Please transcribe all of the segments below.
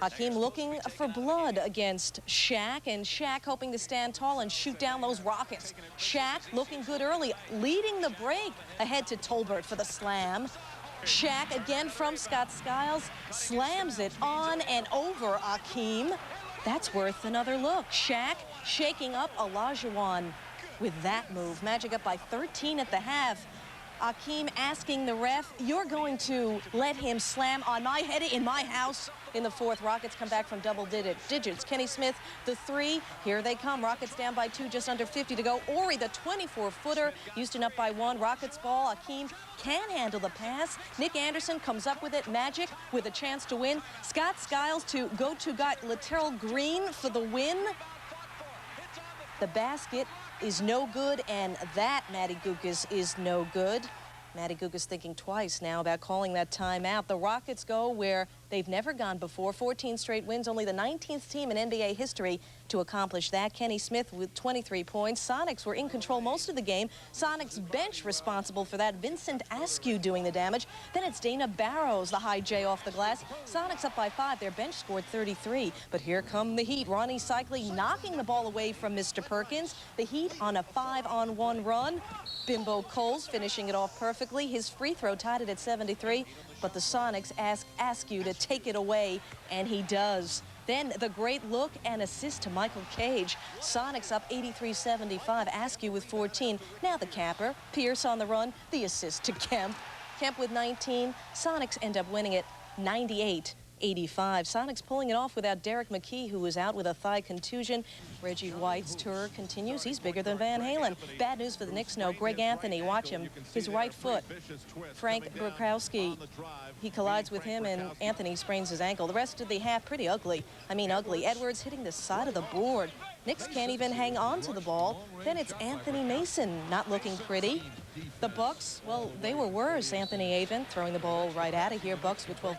Hakeem looking for blood against Shaq, and Shaq hoping to stand tall and shoot down those rockets. Shaq looking good early, leading the break, ahead to Tolbert for the slam. Shaq again from Scott Skiles, slams it on and over Hakeem. That's worth another look. Shaq shaking up Olajuwon with that move. Magic up by 13 at the half. Hakeem asking the ref, you're going to let him slam on my head in my house? In the fourth, Rockets come back from double digits. Kenny Smith, the three. Here they come. Rockets down by 2, just under 50 to go. Ori, the 24-footer. Houston up by 1. Rockets ball. Hakeem can handle the pass. Nick Anderson comes up with it. Magic with a chance to win. Scott Skiles to go to Latrell Green for the win. The basket is no good, and that, Matty Gukas, is no good. Matty Gukas thinking twice now about calling that timeout. The Rockets go where they've never gone before. 14 straight wins, only the 19th team in NBA history to accomplish that. Kenny Smith with 23 points. Sonics were in control most of the game. Sonics bench responsible for that. Vincent Askew doing the damage. Then it's Dana Barrows, the high J off the glass. Sonics up by 5. Their bench scored 33. But here come the Heat. Ronnie Cycli knocking the ball away from Mr. Perkins. The Heat on a 5-on-1 run. Bimbo Coles finishing it off perfectly. His free throw tied it at 73. But the Sonics ask Askew to take it away, and he does. Then the great look and assist to Michael Cage. Sonics up 83-75. Askew with 14. Now the capper. Pierce on the run. The assist to Kemp. Kemp with 19. Sonics end up winning it 98-85. Sonics pulling it off without Derek McKee, who was out with a thigh contusion. Reggie White's tour continues. He's bigger than Van Halen. Bad news for the Knicks, no. Greg Anthony, watch him. His right foot. Frank Bukowski, he collides with him, and Anthony sprains his ankle. The rest of the half, pretty ugly. I mean ugly. Edwards hitting the side of the board. Knicks can't even hang on to the ball. Then it's Anthony Mason not looking pretty. The Bucks, well, they were worse. Anthony Avon throwing the ball right out of here. Bucks with 12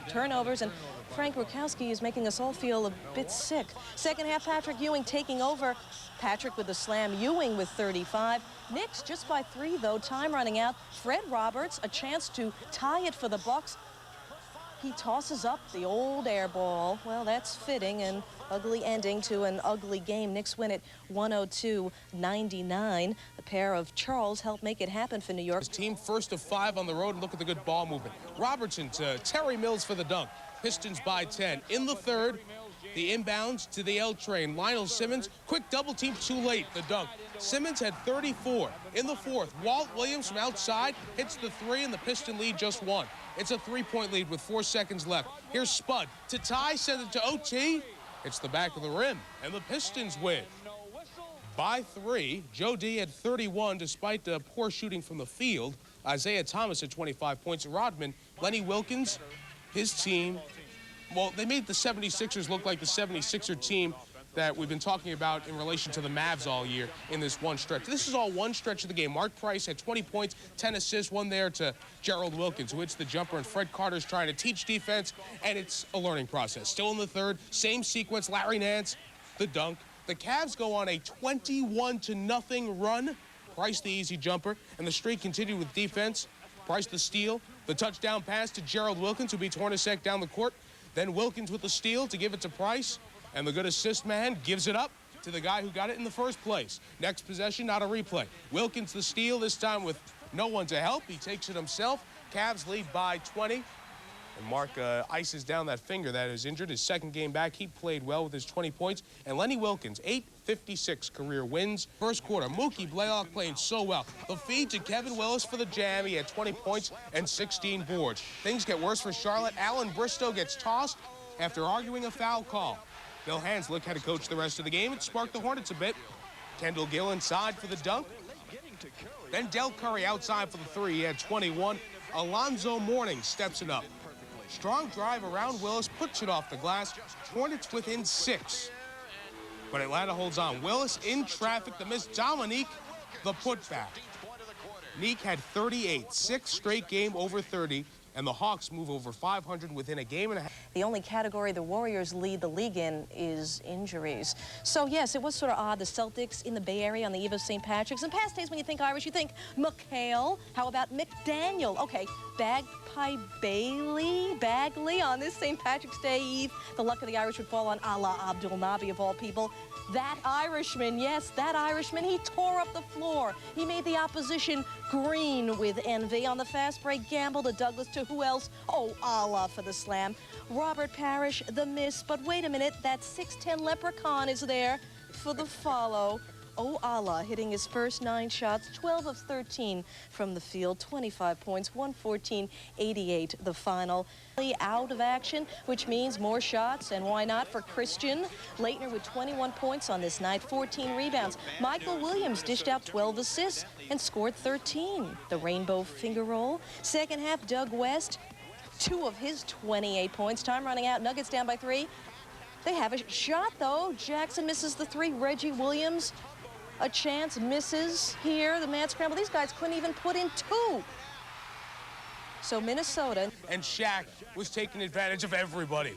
turnovers, and Frank Bukowski is making us all feel a bit sick. Second half, Patrick Ewing taking over. Patrick with the slam, Ewing with 35. Knicks just by 3, though. Time running out. Fred Roberts, a chance to tie it for the Bucks. He tosses up the old air ball. Well, that's fitting, and ugly ending to an ugly game. Knicks win it 102-99. The pair of Charles helped make it happen for New York. His team first of 5 on the road, and look at the good ball movement. Robertson to Terry Mills for the dunk. Pistons by 10. In the third, the inbounds to the L train. Lionel Simmons, quick double team, too late, the dunk. Simmons had 34. In the fourth, Walt Williams from outside hits the 3, and the Piston lead just 1. It's a 3-point lead with 4 seconds left. Here's Spud to tie, send it to OT. It's the back of the rim, and the Pistons win. By 3, Joe D had 31 despite the poor shooting from the field. Isaiah Thomas had 25 points. Rodman, Lenny Wilkins, his team, well, they made the 76ers look like the 76er team that we've been talking about in relation to the Mavs all year in this one stretch. This is all one stretch of the game. Mark Price had 20 points, 10 assists, one there to Gerald Wilkins, who hits the jumper, and Fred Carter's trying to teach defense, and it's a learning process. Still in the third, same sequence, Larry Nance, the dunk. The Cavs go on a 21-0 run. Price the easy jumper, and the streak continued with defense. Price the steal, the touchdown pass to Gerald Wilkins, who beats Hornacek down the court. Then Wilkins with the steal to give it to Price. And the good assist man gives it up to the guy who got it in the first place. Next possession, not a replay. Wilkins the steal, this time with no one to help. He takes it himself. Cavs lead by 20. And Mark ices down that finger that is injured. His second game back, he played well with his 20 points. And Lenny Wilkins, 856 career wins. First quarter, Mookie Blaylock playing so well. The feed to Kevin Willis for the jam. He had 20 points and 16 boards. Things get worse for Charlotte. Alan Bristow gets tossed after arguing a foul call. Bill Hanslick had to coach the rest of the game. It sparked the Hornets a bit. Kendall Gill inside for the dunk. Then Del Curry outside for the 3. He had 21. Alonzo Mourning steps it up. Strong drive around Willis, puts it off the glass. Hornets within 6. But Atlanta holds on. Willis in traffic, the miss. Dominique, the putback. Neek had 38, 6th straight game over 30. and the Hawks move over 500 within a game and a half. The only category the Warriors lead the league in is injuries. So, yes, it was sort of odd. The Celtics in the Bay Area on the eve of St. Patrick's. In past days, when you think Irish, you think McHale. How about McDaniel? Okay, Bagpie Bagley on this St. Patrick's Day eve. The luck of the Irish would fall on Allah Abdul Nabi, of all people. That Irishman, yes, that Irishman, he tore up the floor. He made the opposition green with envy. On the fast break, gamble to Douglas, to who else? Oh, Allah for the slam. Robert Parrish, the miss. But wait a minute, that 6'10 leprechaun is there for the follow. Oh, Allah hitting his first 9 shots, 12 of 13 from the field, 25 points, 114-88 the final. Out of action, which means more shots, and why not for Christian. Leitner with 21 points on this night, 14 rebounds. Michael Williams dished out 12 assists and scored 13. The rainbow finger roll. Second half, Doug West, 2 of his 28 points. Time running out, Nuggets down by 3. They have a shot, though. Jackson misses the 3. Reggie Williams, a chance, misses here. The man scramble. These guys couldn't even put in 2. So Minnesota. And Shaq was taking advantage of everybody.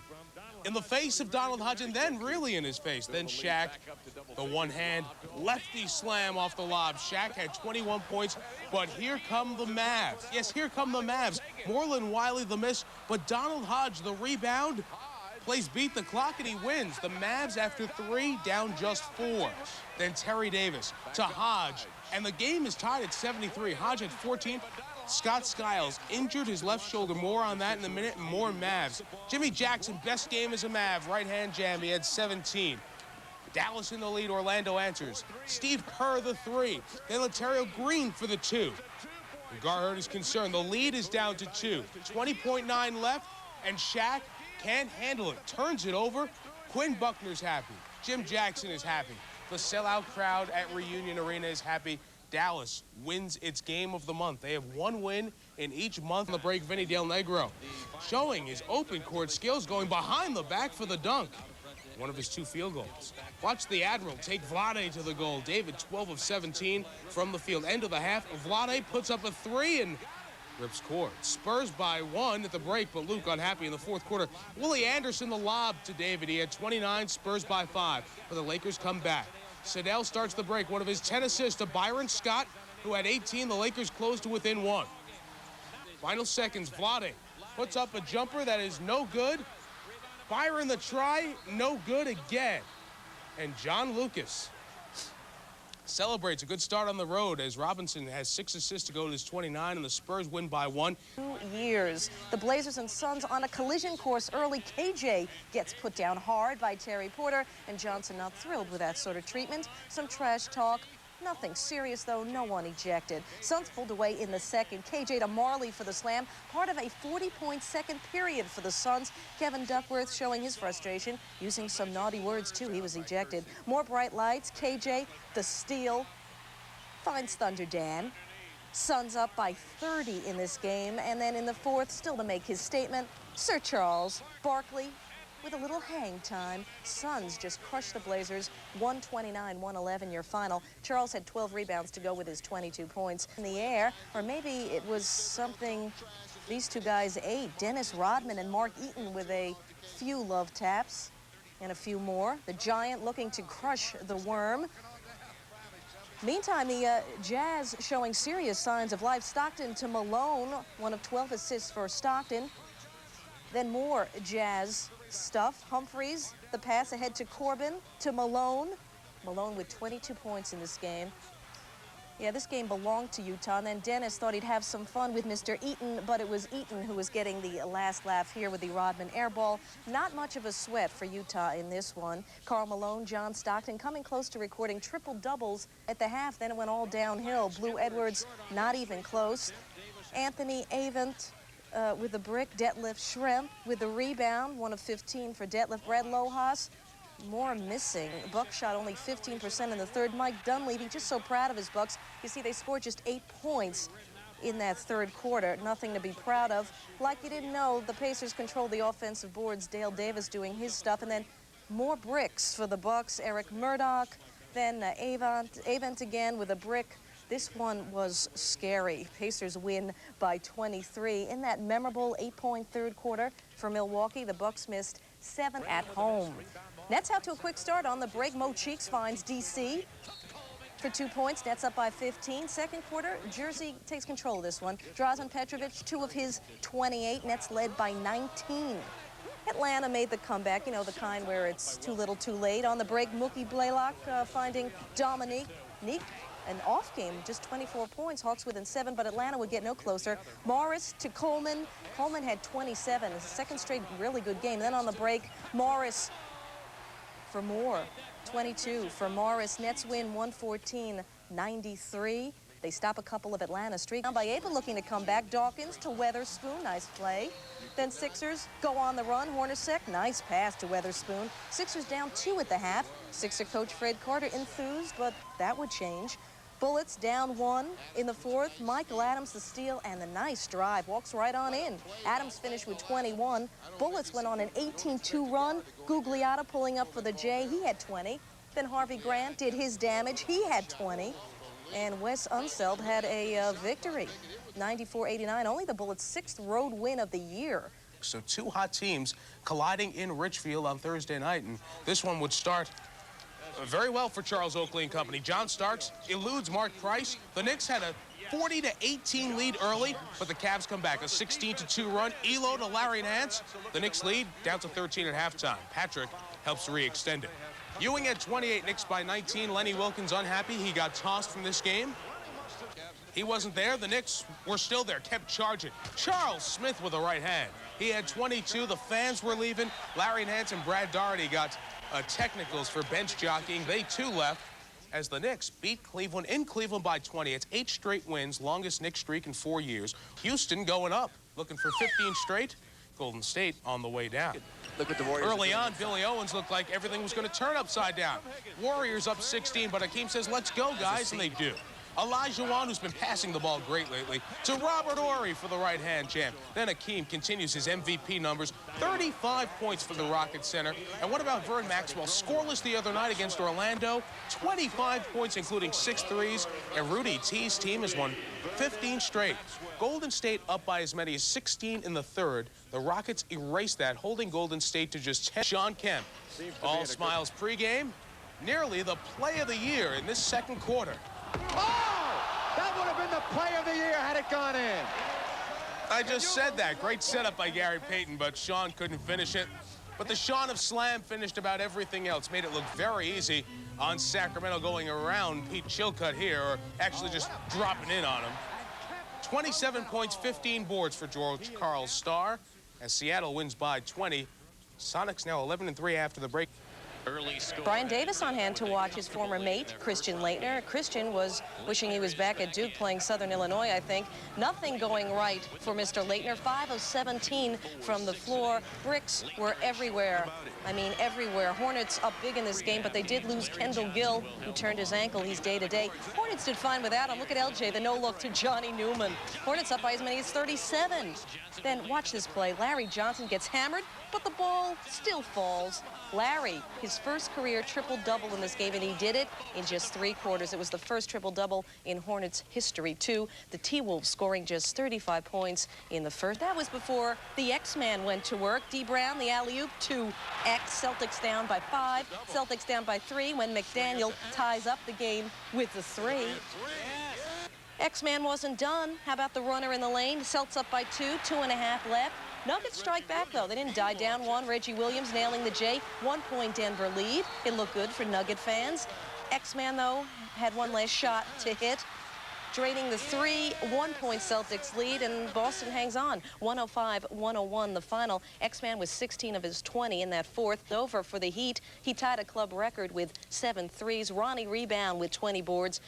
In the face of Donald Hodge, and then really in his face. Then Shaq, the one-hand lefty slam off the lob. Shaq had 21 points, but here come the Mavs. Yes, here come the Mavs. Moreland Wiley the miss, but Donald Hodge, the rebound, plays beat the clock, and he wins. The Mavs, after 3, down just 4. Then Terry Davis to Hodge, and the game is tied at 73. Hodge had 14. Scott Skiles injured his left shoulder. More on that in a minute, and more Mavs. Jimmy Jackson, best game as a Mav. Right-hand jam, he had 17. Dallas in the lead, Orlando answers. Steve Kerr, the 3. Then Laterio Green for the 2. Garherd is concerned. The lead is down to 2. 20.9 left, and Shaq can't handle it. Turns it over. Quinn Buckner's happy. Jim Jackson is happy. The sellout crowd at Reunion Arena is happy. Dallas wins its game of the month. They have 1 win in each month. On the break, Vinny Del Negro showing his open court skills, going behind the back for the dunk. One of his 2 field goals. Watch the Admiral take Vlade to the goal. David, 12 of 17 from the field. End of the half, Vlade puts up a 3 and rips court. Spurs by 1 at the break, but Luke unhappy in the 4th quarter. Willie Anderson, the lob to David. He had 29, Spurs by 5, but the Lakers come back. Siddell starts the break, one of his 10 assists to Byron Scott, who had 18. The Lakers close to within 1. Final seconds, Vlade puts up a jumper that is no good. Byron the try, no good again. And John Lucas celebrates a good start on the road as Robinson has 6 assists to go to his 29, and the Spurs win by 1. 2 years. The Blazers and Suns on a collision course early. KJ gets put down hard by Terry Porter, and Johnson not thrilled with that sort of treatment. Some trash talk. Nothing serious, though. No one ejected. Suns pulled away in the second. KJ to Marley for the slam. Part of a 40-point second period for the Suns. Kevin Duckworth showing his frustration, using some naughty words, too. He was ejected. More bright lights. KJ, the steal, finds Thunder Dan. Suns up by 30 in this game. And then in the 4th, still to make his statement, Sir Charles Barkley with a little hang time. Suns just crushed the Blazers, 129-111 your final. Charles had 12 rebounds to go with his 22 points. In the air, or maybe it was something these 2 guys ate. Dennis Rodman and Mark Eaton with a few love taps and a few more. The Giant looking to crush the Worm. Meantime, the Jazz showing serious signs of life. Stockton to Malone, one of 12 assists for Stockton. Then more Jazz stuff. Humphreys, the pass ahead to Corbin, to Malone. Malone with 22 points in this game. Yeah, this game belonged to Utah. And then Dennis thought he'd have some fun with Mr. Eaton, but it was Eaton who was getting the last laugh here with the Rodman air ball. Not much of a sweat for Utah in this one. Karl Malone, John Stockton coming close to recording triple doubles at the half. Then it went all downhill. Blue Edwards not even close. Anthony Avent with the brick. Detlef Schrempf with the rebound, 1 of 15 for Detlef. Brad Lojas, more missing. Bucks shot only 15% in the 3rd. Mike Dunleavy, just so proud of his Bucks. You see, they scored just 8 points in that 3rd quarter. Nothing to be proud of. Like you didn't know, the Pacers controlled the offensive boards. Dale Davis doing his stuff. And then more bricks for the Bucks. Eric Murdoch, then Avent again with a brick This one was scary. Pacers win by 23. In that memorable 8-point third quarter for Milwaukee, the Bucks missed 7 at home. Nets out to a quick start on the break. Mo Cheeks finds DC for 2 points. Nets up by 15. Second quarter, Jersey takes control of this one. Drazen Petrovic, 2 of his 28. Nets led by 19. Atlanta made the comeback, you know, the kind where it's too little too late. On the break, Mookie Blaylock finding Dominique. An off game, just 24 points. Hawks within 7, but Atlanta would get no closer. Morris to Coleman. Coleman had 27. His second straight really good game. Then on the break, Morris for more. 22 for Morris. Nets win 114-93. They stop a couple of Atlanta streaks. Down by 8, but looking to come back. Dawkins to Weatherspoon. Nice play. Then Sixers go on the run. Hornacek, nice pass to Weatherspoon. Sixers down 2 at the half. Sixer coach Fred Carter enthused, but that would change. Bullets down 1 in the fourth. Michael Adams the steal and the nice drive. Walks right on in. Adams finished with 21. Bullets went on an 18-2 run. Gugliotta pulling up for the J. He had 20. Then Harvey Grant did his damage. He had 20. And Wes Unseld had a victory, 94-89. Only the Bullets' 6th road win of the year. So 2 hot teams colliding in Richfield on Thursday night, and this one would start very well for Charles Oakley and company. John Starks eludes Mark Price. The Knicks had a 40-18 lead early, but the Cavs come back. A 16-2 run. Elo to Larry Nance. The Knicks lead down to 13 at halftime. Patrick helps re-extend it. Ewing at 28, Knicks by 19. Lenny Wilkins unhappy. He got tossed from this game. He wasn't there. The Knicks were still there, kept charging. Charles Smith with a right hand. He had 22. The fans were leaving. Larry Nance and Brad Doherty got technicals for bench jockeying. They too left as the Knicks beat Cleveland in Cleveland by 20. It's 8 straight wins, longest Knicks streak in 4 years. Houston going up, looking for 15 straight. Golden State on the way down. Look what the Warriors early on, Billy Owens looked like everything was going to turn upside down. Warriors up 16, but Hakeem says, let's go, guys, and they do. Elijah Wan, who's been passing the ball great lately, to Robert Horry for the right-hand champ. Then Hakeem continues his MVP numbers, 35 points for the Rockets center. And what about Vern Maxwell? Scoreless the other night against Orlando, 25 points, including 6 threes. And Rudy T's team has won 15 straight. Golden State up by as many as 16 in the third. The Rockets erased that, holding Golden State to just 10. Sean Kemp, all smiles pregame. Nearly the play of the year in this second quarter. Oh! That would have been the play of the year had it gone in. I just said that. Great setup by Gary Payton, but Sean couldn't finish it. But the Sean of Slam finished about everything else. Made it look very easy on Sacramento going around Pete Chilcutt here, or actually just dropping in on him. 27 points, 15 boards for George Karl's star as Seattle wins by 20. Sonics now 11-3 after the break. Brian Davis on hand to watch his former mate, Christian Laettner. Christian was wishing he was back at Duke playing Southern Illinois, I think. Nothing going right for Mr. Laettner. 5 of 17 from the floor. Bricks were everywhere. I mean, everywhere. Hornets up big in this game, but they did lose Kendall Gill, who turned his ankle. He's day-to-day. Hornets did fine without him. Look at LJ, the no-look to Johnny Newman. Hornets up by as many as 37. Then watch this play. Larry Johnson gets hammered, but the ball still falls. Larry, his first career triple-double in this game, and he did it in just 3 quarters. It was the first triple-double in Hornets history, too. The T-Wolves scoring just 35 points in the first. That was before the X-Man went to work. D. Brown, the alley-oop to X. Celtics down by 5. Celtics down by 3 when McDaniel ties up the game with the 3. X-Man wasn't done. How about the runner in the lane? Celts up by 2, 2.5 left. Nuggets strike back, though. They didn't die down 1. Reggie Williams nailing the J. 1-point Denver lead. It looked good for Nugget fans. X-Man, though, had one last shot to hit. Draining the 3, 1-point Celtics lead, and Boston hangs on. 105-101 the final. X-Man was 16 of his 20 in that fourth. Over for the Heat. He tied a club record with 7 threes. Ronnie rebound with 20 boards.